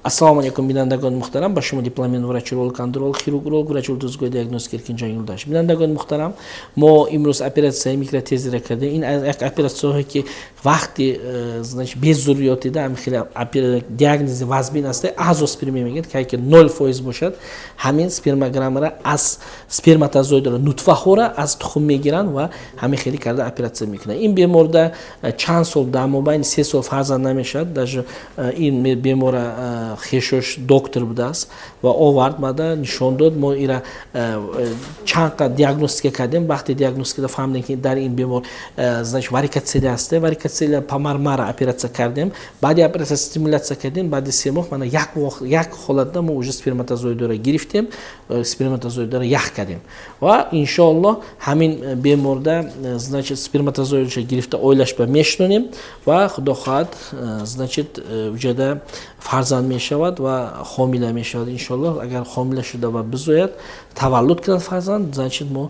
Assalomu alaykum binandagon muhtaram. Boshim diplomli vrach-urolog, androlog, xirurg, vrach-ultuzgo'y diagnostik Erkinjon Yo'ldosh. Binandagon muhtaram, mo imroz operatsiya mikrotezira qildi. In operatsiya ki vaqti, значит, bez zurriyotida ham xila diagnozi vazbin asta azospermiya megan, ki 0% bo'shad. Hamin spermogramara az spermatozoidlar nutfaxora az tuxum megiran va hamin xili karda operatsiya mekan. In bemorda chansol da mobayn sesov farzand nameshad, даже in bemora xeshosh doktor budas va ovardmada nishon dod mo ira chanqa diagnostika qildim. Vaqti diagnostikada fahmdimki dar in bemor значит varikatsiya asta, varikatsiya pamarmara operatsiya qildim. Ba'di operatsiya stimulyatsiya qildim, ba'di semoq mana yak holatda mo уже spermatozoidlarga girifdim, spermatozoidlarga yaq qildim. Va inshaalloh hamin bemorda значит spermatozoidlarga girifda o'ylashba meshnonim va xudo xohlad значит ujada farzand meshavad va homila meshavad inshaalloh. Agar homila shunda va bizoyat tavallud qilan farzand, значит mo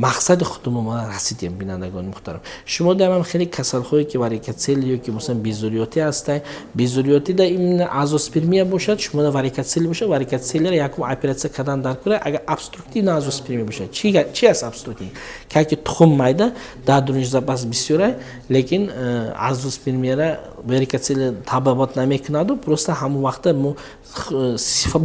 maqsadi xudumuma rasidem binandagon muhtaram. Shumoda ham xili kasalxo'y ki varikatsiya yoki masalan bezuriyoti asta, bezuriyotida imna azospermiya bo'shad, shumoda varikatsiya bo'shad, varikatsiyalar yakum operatsiya qilgan darkura agar obstruktiv azospermiya bo'shad. Chi as obstruktiv? Kaki tuxum mayda, dadrunj zapas bisyoray, lekin azospermiyara varikatsiya tababat nameknadu, просто ham vaqtda mo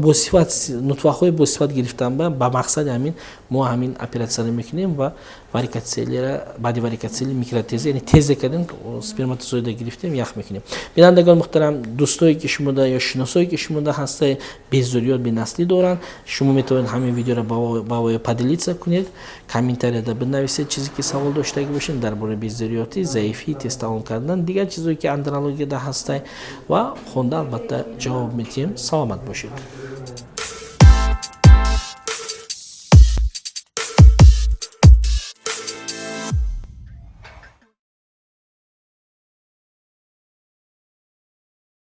bu sifat nutfaxo'y bu sifat giriftan ba maqsad hamin mo hamin operatsiyani mekinim va varikatsiyalara ba'di varikatsiya mikrotezi ya'ni tezakadan spermatozoidga giriftim yaq mekinim. Binandagon muhtaram do'stoy ki shumoda yo shinosoy ki shumoda hasta беззурьёт бенасли доран. Шумо метавонед ҳамин видеоро бавои поделиться кунед. Комментарияда бинависед чизе ки савол доштаги бошед дар бораи беззурьёти, заифӣ, тестовон кардан, дигар чизое ки андрологияда ҳастай ва хонда албатта ҷавоб медиҳем. Саломат бошед.